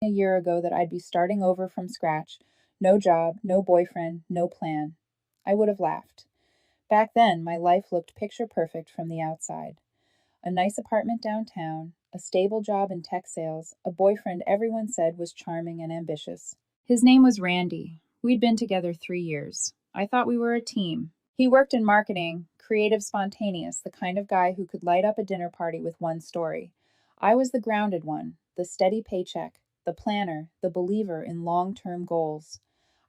a year ago that I'd be starting over from scratch. No job, no boyfriend, no plan. I would have laughed. Back then, my life looked picture perfect from the outside. A nice apartment downtown, a stable job in tech sales, a boyfriend everyone said was charming and ambitious. His name was Randy. We'd been together 3 years. I thought we were a team. He worked in marketing, creative, spontaneous, the kind of guy who could light up a dinner party with one story. I was the grounded one, the steady paycheck, the planner, the believer in long term goals.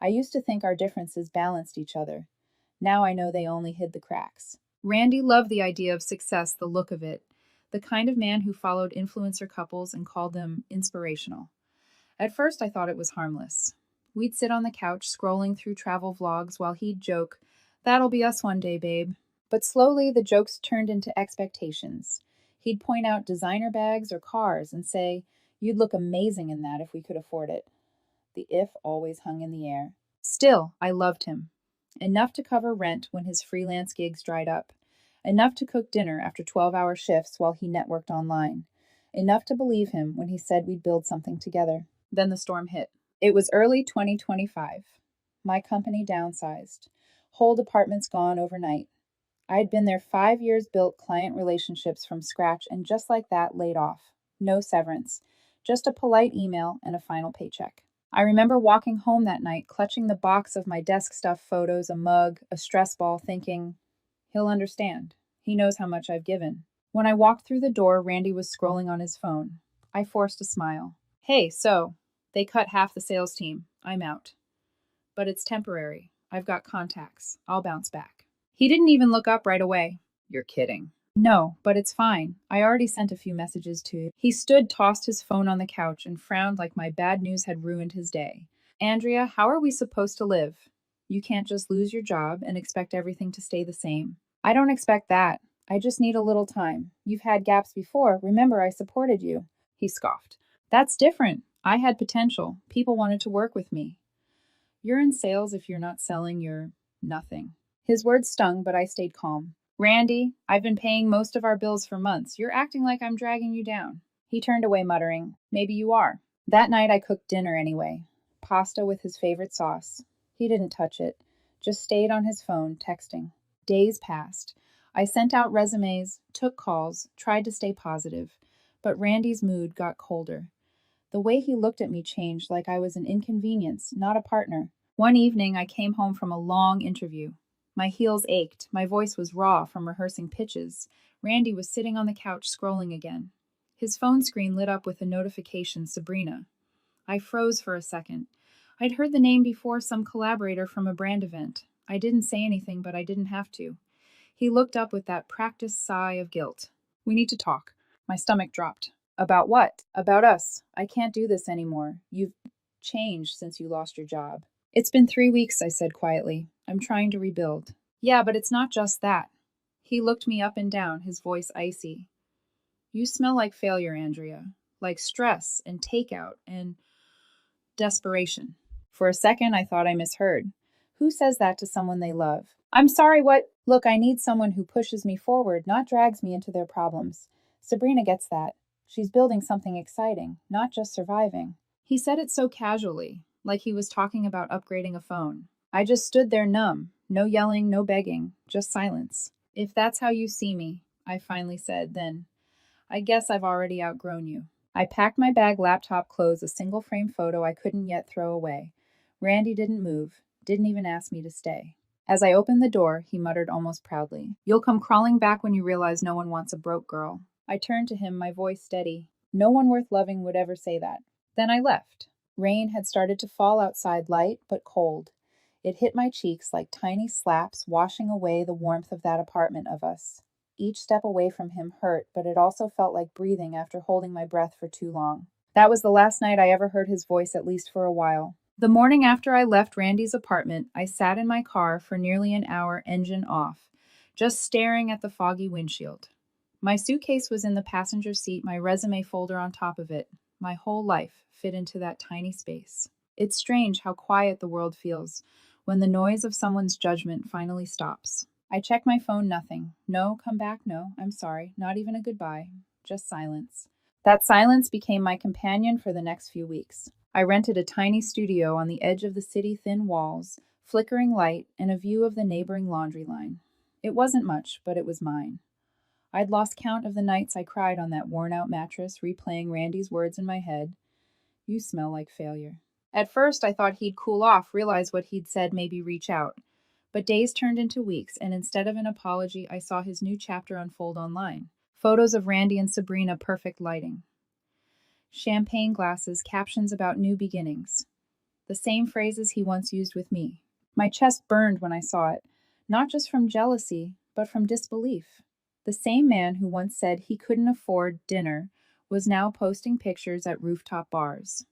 I used to think our differences balanced each other. Now I know they only hid the cracks. Randy loved the idea of success, the look of it, the kind of man who followed influencer couples and called them inspirational. At first, I thought it was harmless. We'd sit on the couch scrolling through travel vlogs while he'd joke, "That'll be us one day, babe." But slowly, the jokes turned into expectations. He'd point out designer bags or cars and say, "You'd look amazing in that if we could afford it." The if always hung in the air. Still, I loved him. Enough to cover rent when his freelance gigs dried up. Enough to cook dinner after 12-hour shifts while he networked online. Enough to believe him when he said we'd build something together. Then the storm hit. It was early 2025. My company downsized. Whole departments gone overnight. I had been there 5 years, built client relationships from scratch, and just like that, laid off. No severance. Just a polite email and a final paycheck. I remember walking home that night, clutching the box of my desk stuff photos, a mug, a stress ball, thinking, he'll understand. He knows how much I've given. When I walked through the door, Randy was scrolling on his phone. I forced a smile. "Hey, so, they cut half the sales team. I'm out. But it's temporary. I've got contacts. I'll bounce back." He didn't even look up right away. "You're kidding." "No, but it's fine. I already sent a few messages to you." He stood, tossed his phone on the couch, and frowned like my bad news had ruined his day. "Andrea, how are we supposed to live? You can't just lose your job and expect everything to stay the same." "I don't expect that. I just need a little time. You've had gaps before. Remember, I supported you." He scoffed. "That's different. I had potential. People wanted to work with me." "You're in sales if you're not selling, you're nothing." His words stung, but I stayed calm. "Randy, I've been paying most of our bills for months. You're acting like I'm dragging you down." He turned away, muttering, "Maybe you are." That night I cooked dinner anyway. Pasta with his favorite sauce. He didn't touch it, just stayed on his phone, texting. Days passed. I sent out resumes, took calls, tried to stay positive. But Randy's mood got colder. The way he looked at me changed, like I was an inconvenience, not a partner. One evening I came home from a long interview. My heels ached, my voice was raw from rehearsing pitches. Randy was sitting on the couch scrolling again. His phone screen lit up with a notification, Sabrina. I froze for a second. I'd heard the name before, some collaborator from a brand event. I didn't say anything, but I didn't have to. He looked up with that practiced sigh of guilt. "We need to talk." My stomach dropped. "About what?" "About us. I can't do this anymore. You've changed since you lost your job." "It's been 3 weeks," I said quietly. "I'm trying to rebuild." "Yeah, but it's not just that." He looked me up and down, his voice icy. "You smell like failure, Andrea. Like stress and takeout and desperation." For a second, I thought I misheard. Who says that to someone they love? "I'm sorry, what?" "Look, I need someone who pushes me forward, not drags me into their problems. Sabrina gets that. She's building something exciting, not just surviving." He said it so casually, like he was talking about upgrading a phone. I just stood there numb. No yelling, no begging, just silence. "If that's how you see me," I finally said, "then I guess I've already outgrown you." I packed my bag, laptop, clothes, a single frame photo I couldn't yet throw away. Randy didn't move, didn't even ask me to stay. As I opened the door, he muttered almost proudly, "You'll come crawling back when you realize no one wants a broke girl." I turned to him, my voice steady. "No one worth loving would ever say that." Then I left. Rain had started to fall outside, light but cold. It hit my cheeks like tiny slaps, washing away the warmth of that apartment of us. Each step away from him hurt, but it also felt like breathing after holding my breath for too long. That was the last night I ever heard his voice, at least for a while. The morning after I left Randy's apartment, I sat in my car for nearly an hour, engine off, just staring at the foggy windshield. My suitcase was in the passenger seat, my resume folder on top of it. My whole life fit into that tiny space. It's strange how quiet the world feels when the noise of someone's judgment finally stops. I checked my phone, nothing. No, come back, no, I'm sorry, not even a goodbye, just silence. That silence became my companion for the next few weeks. I rented a tiny studio on the edge of the city, thin walls, flickering light, and a view of the neighboring laundry line. It wasn't much, but it was mine. I'd lost count of the nights I cried on that worn out mattress, replaying Randy's words in my head. You smell like failure. At first, I thought he'd cool off, realize what he'd said, maybe reach out. But days turned into weeks, and instead of an apology, I saw his new chapter unfold online. Photos of Randy and Sabrina, perfect lighting. Champagne glasses, captions about new beginnings. The same phrases he once used with me. My chest burned when I saw it, not just from jealousy, but from disbelief. The same man who once said he couldn't afford dinner was now posting pictures at rooftop bars.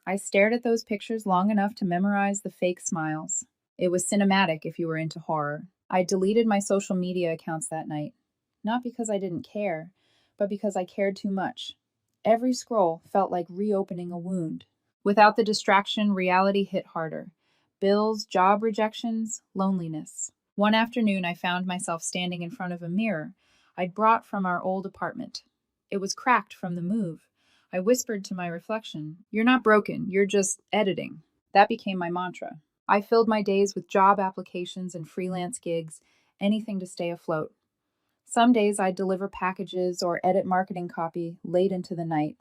I stared at those pictures long enough to memorize the fake smiles. It was cinematic if you were into horror. I deleted my social media accounts that night, not because I didn't care, but because I cared too much. Every scroll felt like reopening a wound. Without the distraction, reality hit harder. Bills, job rejections, loneliness. One afternoon, I found myself standing in front of a mirror I'd brought from our old apartment. It was cracked from the move. I whispered to my reflection, "You're not broken, you're just editing." That became my mantra. I filled my days with job applications and freelance gigs, anything to stay afloat. Some days I'd deliver packages or edit marketing copy late into the night.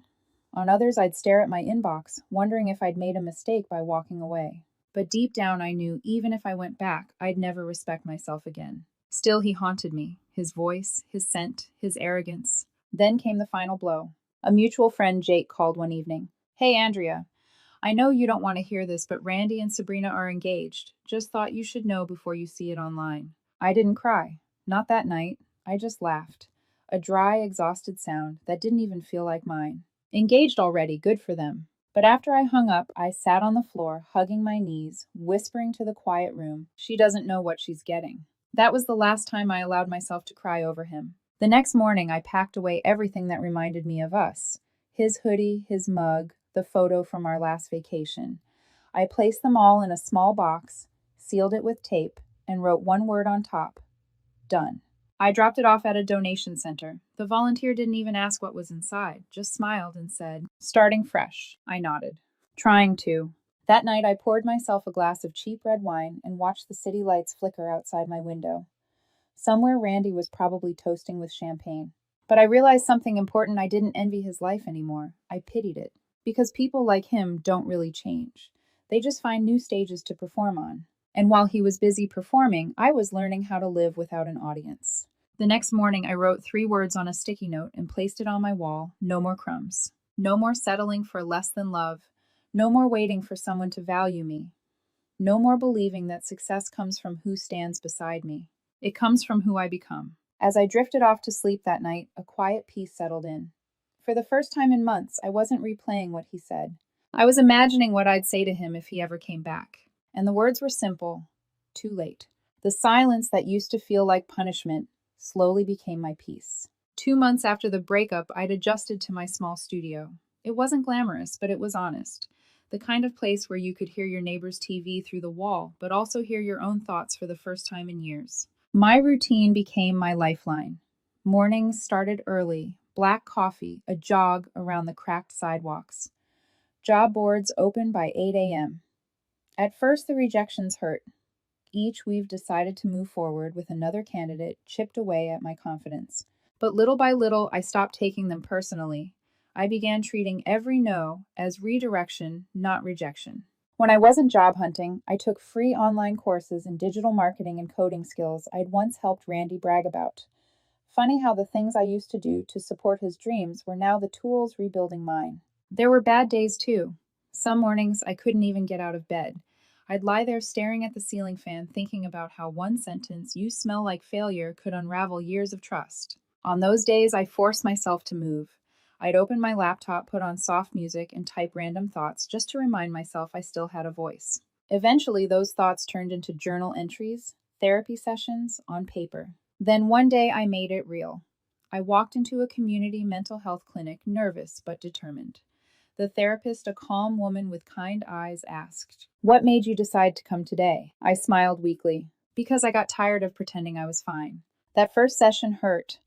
On others, I'd stare at my inbox, wondering if I'd made a mistake by walking away. But deep down, I knew even if I went back, I'd never respect myself again. Still, he haunted me, his voice, his scent, his arrogance. Then came the final blow. A mutual friend, Jake, called one evening. "Hey, Andrea, I know you don't want to hear this, but Randy and Sabrina are engaged. Just thought you should know before you see it online." I didn't cry. Not that night. I just laughed. A dry, exhausted sound that didn't even feel like mine. Engaged already, good for them. But after I hung up, I sat on the floor, hugging my knees, whispering to the quiet room, "She doesn't know what she's getting." That was the last time I allowed myself to cry over him. The next morning, I packed away everything that reminded me of us. His hoodie, his mug, the photo from our last vacation. I placed them all in a small box, sealed it with tape, and wrote one word on top: done. I dropped it off at a donation center. The volunteer didn't even ask what was inside, just smiled and said, "Starting fresh." I nodded. Trying to. That night, I poured myself a glass of cheap red wine and watched the city lights flicker outside my window. Somewhere, Randy was probably toasting with champagne. But I realized something important. I didn't envy his life anymore. I pitied it. Because people like him don't really change. They just find new stages to perform on. And while he was busy performing, I was learning how to live without an audience. The next morning, I wrote 3 words on a sticky note and placed it on my wall: no more crumbs. No more settling for less than love. No more waiting for someone to value me. No more believing that success comes from who stands beside me. It comes from who I become. As I drifted off to sleep that night, a quiet peace settled in. For the first time in months, I wasn't replaying what he said. I was imagining what I'd say to him if he ever came back. And the words were simple: too late. The silence that used to feel like punishment slowly became my peace. 2 months after the breakup, I'd adjusted to my small studio. It wasn't glamorous, but it was honest. The kind of place where you could hear your neighbor's TV through the wall, but also hear your own thoughts for the first time in years. My routine became my lifeline. Mornings started early: black coffee, a jog around the cracked sidewalks. Job boards open by 8 a.m. At first, the rejections hurt. Each we've decided to move forward with another candidate chipped away at my confidence. But little by little, I stopped taking them personally. I began treating every no as redirection, not rejection. When I wasn't job hunting, I took free online courses in digital marketing and coding skills I'd once helped Randy brag about. Funny how the things I used to do to support his dreams were now the tools rebuilding mine. There were bad days too. Some mornings I couldn't even get out of bed. I'd lie there staring at the ceiling fan, thinking about how one sentence, "You smell like failure," could unravel years of trust. On those days, I forced myself to move. I'd open my laptop, put on soft music, and type random thoughts just to remind myself I still had a voice. Eventually, those thoughts turned into journal entries, therapy sessions, on paper. Then one day, I made it real. I walked into a community mental health clinic, nervous but determined. The therapist, a calm woman with kind eyes, asked, "What made you decide to come today?" I smiled weakly. "Because I got tired of pretending I was fine." That first session hurt.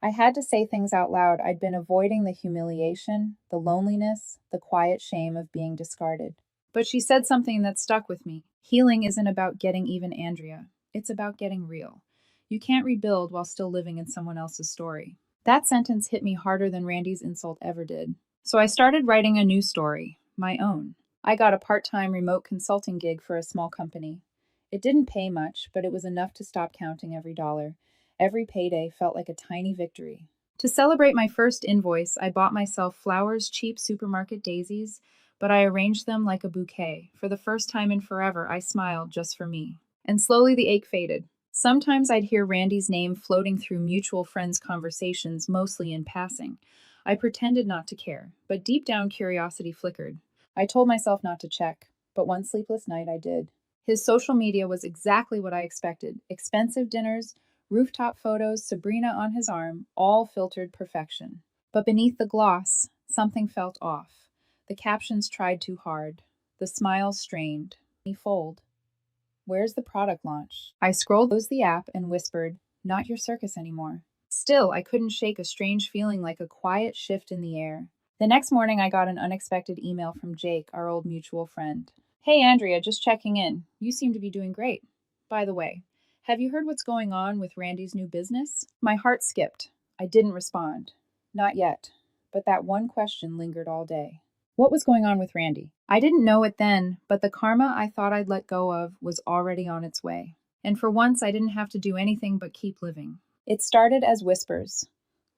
I had to say things out loud. I'd been avoiding the humiliation, the loneliness, the quiet shame of being discarded. But she said something that stuck with me. Healing isn't about getting even, Andrea. It's about getting real. You can't rebuild while still living in someone else's story. That sentence hit me harder than Randy's insult ever did. So I started writing a new story, my own. I got a part-time remote consulting gig for a small company. It didn't pay much, but it was enough to stop counting every dollar. Every payday felt like a tiny victory. To celebrate my first invoice, I bought myself flowers, cheap supermarket daisies, but I arranged them like a bouquet. For the first time in forever, I smiled just for me. And slowly the ache faded. Sometimes I'd hear Randy's name floating through mutual friends' conversations, mostly in passing. I pretended not to care, but deep down curiosity flickered. I told myself not to check, but one sleepless night I did. His social media was exactly what I expected: expensive dinners, rooftop photos, Sabrina on his arm, all filtered perfection. But beneath the gloss, something felt off. The captions tried too hard. The smiles strained. Me fold. Where's the product launch? I scrolled, closed the app, and whispered, not your circus anymore. Still, I couldn't shake a strange feeling, like a quiet shift in the air. The next morning, I got an unexpected email from Jake, our old mutual friend. Hey, Andrea, just checking in. You seem to be doing great. By the way, have you heard what's going on with Randy's new business? My heart skipped. I didn't respond. Not yet. But that one question lingered all day. What was going on with Randy? I didn't know it then, but the karma I thought I'd let go of was already on its way. And for once, I didn't have to do anything but keep living. It started as whispers,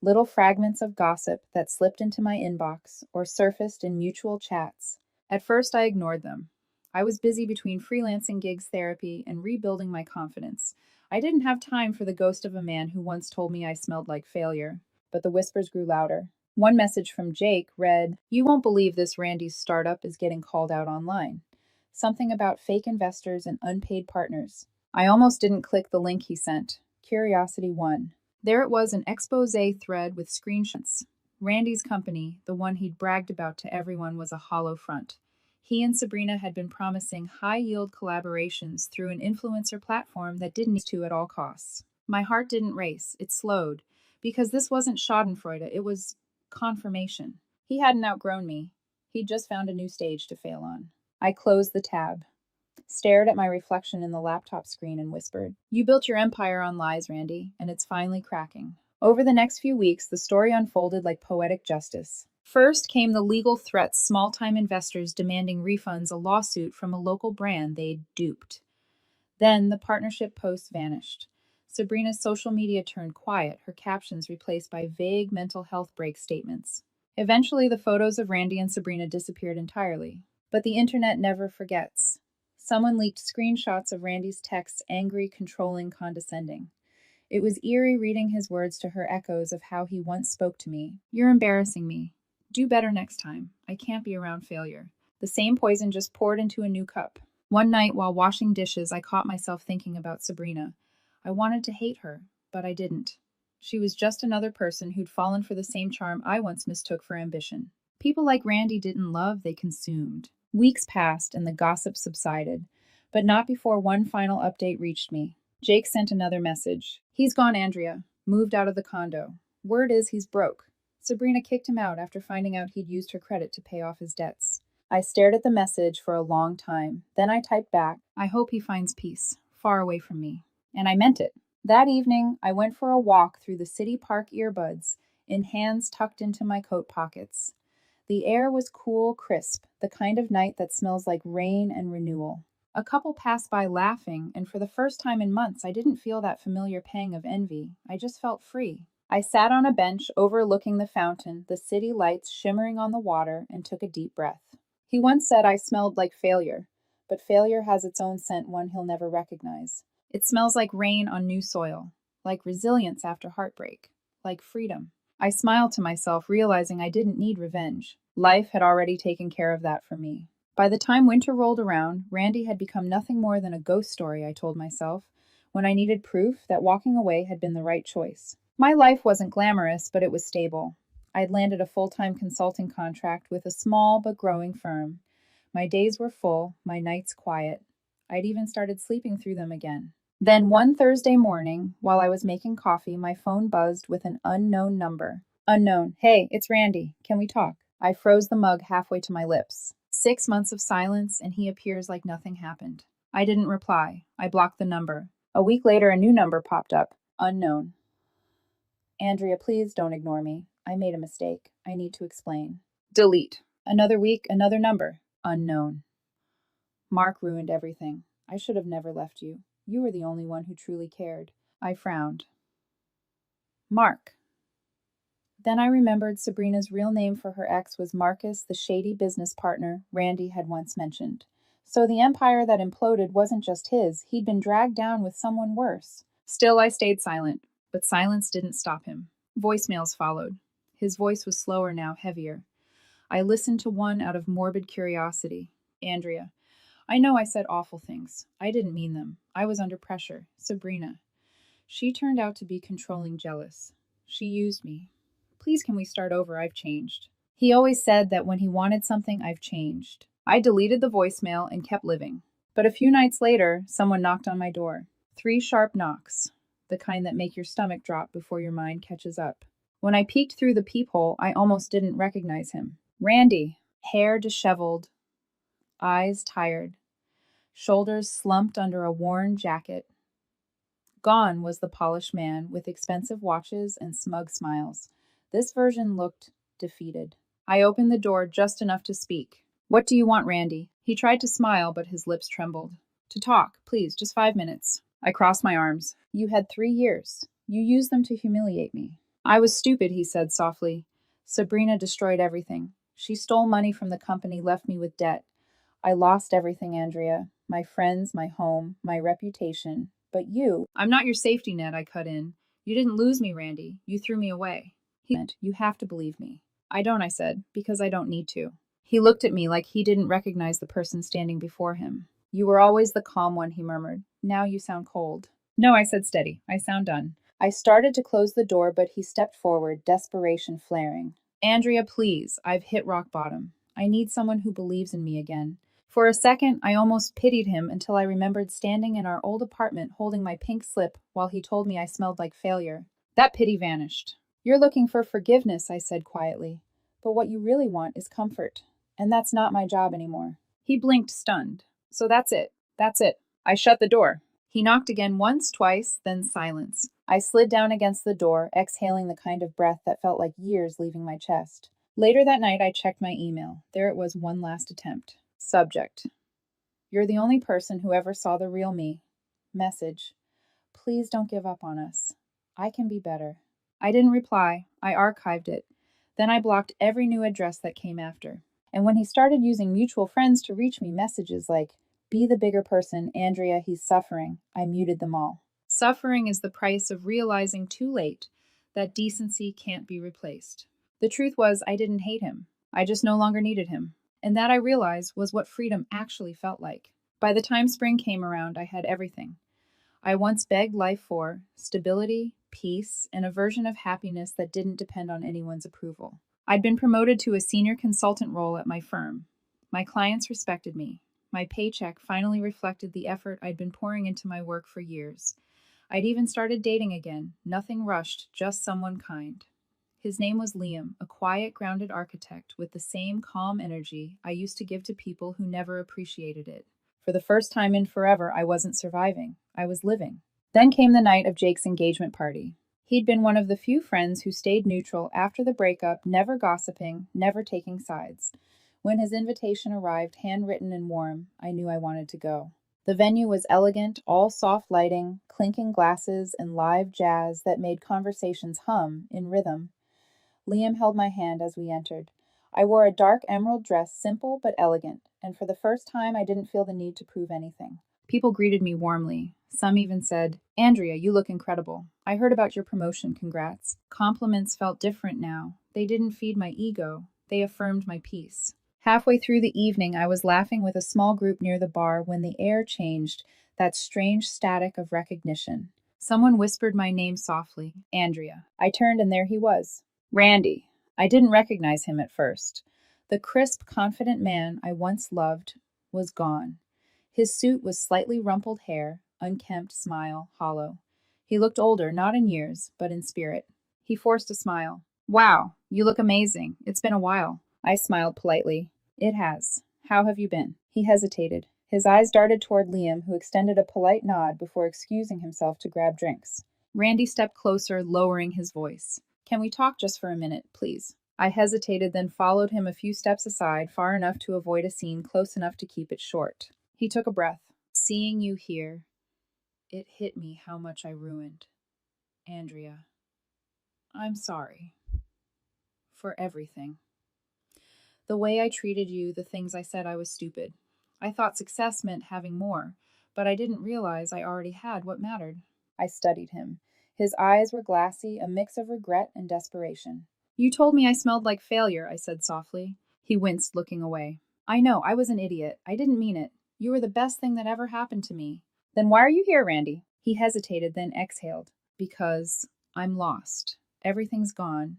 little fragments of gossip that slipped into my inbox or surfaced in mutual chats. At first, I ignored them. I was busy between freelancing gigs, therapy, and rebuilding my confidence. I didn't have time for the ghost of a man who once told me I smelled like failure. But the whispers grew louder. One message from Jake read, "You won't believe this, Randy's startup is getting called out online. Something about fake investors and unpaid partners." I almost didn't click the link he sent. Curiosity won. There it was, an expose thread with screenshots. Randy's company, the one he'd bragged about to everyone, was a hollow front. He and Sabrina had been promising high-yield collaborations through an influencer platform that didn't need to at all costs. My heart didn't race, it slowed, because this wasn't schadenfreude, it was confirmation. He hadn't outgrown me. He'd just found a new stage to fail on. I closed the tab, stared at my reflection in the laptop screen, and whispered, "You built your empire on lies, Randy, and it's finally cracking." Over the next few weeks, the story unfolded like poetic justice. First came the legal threats, small-time investors demanding refunds, a lawsuit from a local brand they'd duped. Then the partnership posts vanished. Sabrina's social media turned quiet, her captions replaced by vague mental health break statements. Eventually, the photos of Randy and Sabrina disappeared entirely. But the internet never forgets. Someone leaked screenshots of Randy's texts, angry, controlling, condescending. It was eerie reading his words to her, echoes of how he once spoke to me. "You're embarrassing me. Do better next time. I can't be around failure." The same poison just poured into a new cup. One night, while washing dishes, I caught myself thinking about Sabrina. I wanted to hate her, but I didn't. She was just another person who'd fallen for the same charm I once mistook for ambition. People like Randy didn't love, they consumed. Weeks passed and the gossip subsided, but not before one final update reached me. Jake sent another message. "He's gone, Andrea. Moved out of the condo. Word is he's broke. Sabrina kicked him out after finding out he'd used her credit to pay off his debts." I stared at the message for a long time. Then I typed back, "I hope he finds peace, far away from me." And I meant it. That evening, I went for a walk through the city park, earbuds in hands tucked into my coat pockets. The air was cool, crisp, the kind of night that smells like rain and renewal. A couple passed by laughing, and for the first time in months, I didn't feel that familiar pang of envy. I just felt free. I sat on a bench overlooking the fountain, the city lights shimmering on the water, and took a deep breath. He once said I smelled like failure, but failure has its own scent, one he'll never recognize. It smells like rain on new soil, like resilience after heartbreak, like freedom. I smiled to myself, realizing I didn't need revenge. Life had already taken care of that for me. By the time winter rolled around, Randy had become nothing more than a ghost story, I told myself, when I needed proof that walking away had been the right choice. My life wasn't glamorous, but it was stable. I'd landed a full-time consulting contract with a small but growing firm. My days were full, my nights quiet. I'd even started sleeping through them again. Then one Thursday morning, while I was making coffee, my phone buzzed with an unknown number. Unknown. Hey, it's Randy. Can we talk? I froze the mug halfway to my lips. 6 months of silence, and he appears like nothing happened. I didn't reply. I blocked the number. A week later, a new number popped up. Unknown. Andrea, please don't ignore me. I made a mistake. I need to explain. Delete. Another week, another number. Unknown. Mark ruined everything. I should have never left you. You were the only one who truly cared. I frowned. Mark. Then I remembered Sabrina's real name for her ex was Marcus, the shady business partner Randy had once mentioned. So the empire that imploded wasn't just his, he'd been dragged down with someone worse. Still, I stayed silent, but silence didn't stop him. Voicemails followed. His voice was slower now, heavier. I listened to one out of morbid curiosity. Andrea. I know I said awful things. I didn't mean them. I was under pressure. Sabrina. She turned out to be controlling, jealous. She used me. Please, can we start over? I've changed. He always said that when he wanted something, I've changed. I deleted the voicemail and kept living. But a few nights later, someone knocked on my door. 3 sharp knocks, the kind that make your stomach drop before your mind catches up. When I peeked through the peephole, I almost didn't recognize him. Randy, hair disheveled, eyes tired, shoulders slumped under a worn jacket. Gone was the polished man with expensive watches and smug smiles. This version looked defeated. I opened the door just enough to speak. What do you want, Randy? He tried to smile, but his lips trembled. To talk, please, just 5 minutes. I crossed my arms. You had 3 years. You used them to humiliate me. I was stupid, he said softly. Sabrina destroyed everything. She stole money from the company, left me with debt. I lost everything, Andrea. My friends, my home, my reputation. But you— I'm not your safety net, I cut in. You didn't lose me, Randy. You threw me away. He said, you have to believe me. I don't, I said, because I don't need to. He looked at me like he didn't recognize the person standing before him. You were always the calm one, he murmured. Now you sound cold. No, I said steady. I sound done. I started to close the door, but he stepped forward, desperation flaring. Andrea, please. I've hit rock bottom. I need someone who believes in me again. For a second, I almost pitied him until I remembered standing in our old apartment holding my pink slip while he told me I smelled like failure. That pity vanished. You're looking for forgiveness, I said quietly. But what you really want is comfort. And that's not my job anymore. He blinked, stunned. So that's it. That's it. I shut the door. He knocked again once, twice, then silence. I slid down against the door, exhaling the kind of breath that felt like years leaving my chest. Later that night, I checked my email. There it was, one last attempt. Subject. You're the only person who ever saw the real me. Message. Please don't give up on us. I can be better. I didn't reply. I archived it. Then I blocked every new address that came after. And when he started using mutual friends to reach me, messages like, be the bigger person, Andrea, he's suffering, I muted them all. Suffering is the price of realizing too late that decency can't be replaced. The truth was, I didn't hate him. I just no longer needed him. And that, I realized, was what freedom actually felt like. By the time spring came around, I had everything I once begged life for: stability, peace, and a version of happiness that didn't depend on anyone's approval. I'd been promoted to a senior consultant role at my firm. My clients respected me. My paycheck finally reflected the effort I'd been pouring into my work for years. I'd even started dating again, nothing rushed, just someone kind. His name was Liam, a quiet, grounded architect with the same calm energy I used to give to people who never appreciated it. For the first time in forever, I wasn't surviving. I was living. Then came the night of Jake's engagement party. He'd been one of the few friends who stayed neutral after the breakup, never gossiping, never taking sides. When his invitation arrived, handwritten and warm, I knew I wanted to go. The venue was elegant, all soft lighting, clinking glasses, and live jazz that made conversations hum in rhythm. Liam held my hand as we entered. I wore a dark emerald dress, simple but elegant, and for the first time I didn't feel the need to prove anything. People greeted me warmly. Some even said, Andrea, you look incredible. I heard about your promotion, congrats. Compliments felt different now. They didn't feed my ego. They affirmed my peace. Halfway through the evening, I was laughing with a small group near the bar when the air changed, that strange static of recognition. Someone whispered my name softly, Andrea. I turned and there he was. Randy. I didn't recognize him at first. The crisp, confident man I once loved was gone. His suit was slightly rumpled hair, unkempt smile, hollow. He looked older, not in years, but in spirit. He forced a smile. Wow, you look amazing. It's been a while. I smiled politely. It has. How have you been? He hesitated. His eyes darted toward Liam, who extended a polite nod before excusing himself to grab drinks. Randy stepped closer, lowering his voice. Can we talk just for a minute, please? I hesitated, then followed him a few steps aside, far enough to avoid a scene, close enough to keep it short. He took a breath. Seeing you here, it hit me how much I ruined. Andrea, I'm sorry. For everything. The way I treated you, the things I said I was stupid. I thought success meant having more, but I didn't realize I already had what mattered. I studied him. His eyes were glassy, a mix of regret and desperation. You told me I smelled like failure, I said softly. He winced, looking away. I know, I was an idiot. I didn't mean it. You were the best thing that ever happened to me. Then why are you here, Randy? He hesitated, then exhaled. Because I'm lost. Everything's gone.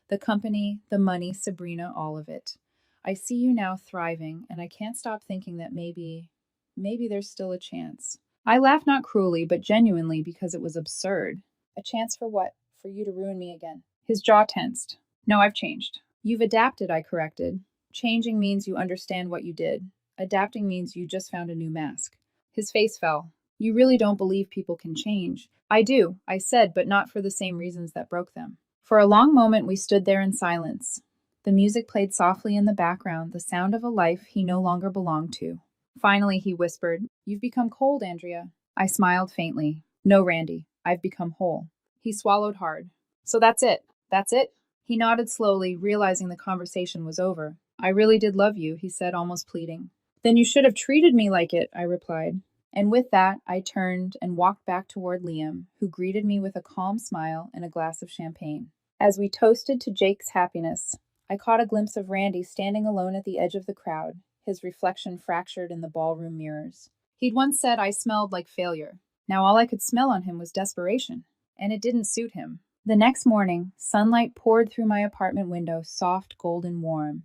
The company, the money, Sabrina, all of it. I see you now thriving, and I can't stop thinking that maybe there's still a chance. I laughed not cruelly, but genuinely because it was absurd. A chance for what? For you to ruin me again. His jaw tensed. No, I've changed. You've adapted, I corrected. Changing means you understand what you did. Adapting means you just found a new mask. His face fell. You really don't believe people can change. I do, I said, but not for the same reasons that broke them. For a long moment we stood there in silence. The music played softly in the background, the sound of a life he no longer belonged to. Finally, he whispered, You've become cold, Andrea. I smiled faintly. No, Randy, I've become whole. He swallowed hard. So that's it. That's it? He nodded slowly, realizing the conversation was over. I really did love you, he said, almost pleading. Then you should have treated me like it, I replied. And with that, I turned and walked back toward Liam, who greeted me with a calm smile and a glass of champagne. As we toasted to Jake's happiness, I caught a glimpse of Randy standing alone at the edge of the crowd, his reflection fractured in the ballroom mirrors. He'd once said I smelled like failure. Now all I could smell on him was desperation, and it didn't suit him. The next morning, sunlight poured through my apartment window, soft, golden, warm.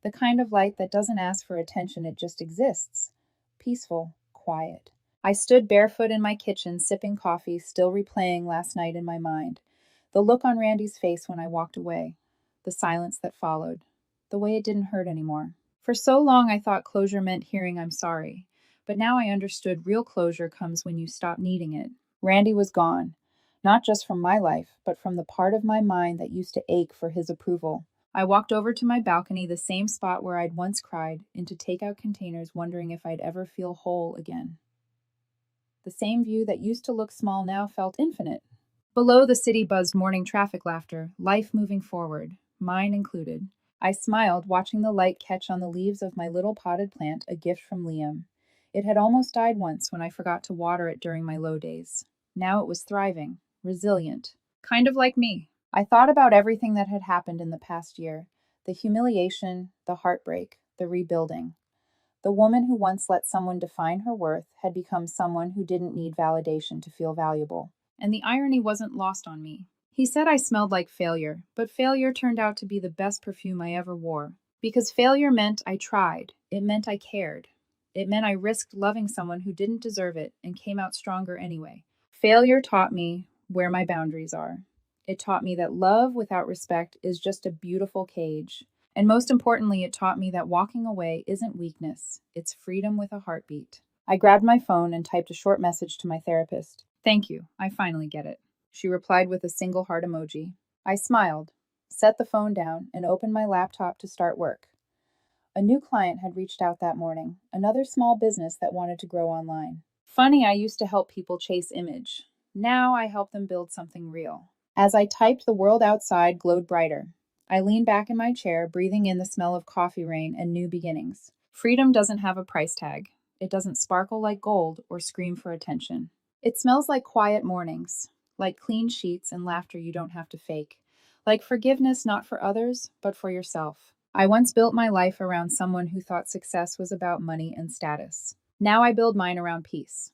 The kind of light that doesn't ask for attention, it just exists. Peaceful, quiet. I stood barefoot in my kitchen, sipping coffee, still replaying last night in my mind. The look on Randy's face when I walked away. The silence that followed. The way it didn't hurt anymore. For so long I thought closure meant hearing I'm sorry. But now I understood real closure comes when you stop needing it. Randy was gone. Not just from my life, but from the part of my mind that used to ache for his approval. I walked over to my balcony, the same spot where I'd once cried, into takeout containers, wondering if I'd ever feel whole again. The same view that used to look small now felt infinite. Below, the city buzzed morning traffic laughter, life moving forward, mine included. I smiled, watching the light catch on the leaves of my little potted plant, a gift from Liam. It had almost died once when I forgot to water it during my low days. Now it was thriving, resilient, kind of like me. I thought about everything that had happened in the past year, the humiliation, the heartbreak, the rebuilding. The woman who once let someone define her worth had become someone who didn't need validation to feel valuable. And the irony wasn't lost on me. He said I smelled like failure, but failure turned out to be the best perfume I ever wore. Because failure meant I tried. It meant I cared. It meant I risked loving someone who didn't deserve it and came out stronger anyway. Failure taught me where my boundaries are. It taught me that love without respect is just a beautiful cage. And most importantly, it taught me that walking away isn't weakness. It's freedom with a heartbeat. I grabbed my phone and typed a short message to my therapist. Thank you. I finally get it. She replied with a single heart emoji. I smiled, set the phone down, and opened my laptop to start work. A new client had reached out that morning, another small business that wanted to grow online. Funny, I used to help people chase image. Now I help them build something real. As I typed, the world outside glowed brighter. I leaned back in my chair, breathing in the smell of coffee rain and new beginnings. Freedom doesn't have a price tag. It doesn't sparkle like gold or scream for attention. It smells like quiet mornings, like clean sheets and laughter you don't have to fake, like forgiveness not for others, but for yourself. I once built my life around someone who thought success was about money and status. Now I build mine around peace.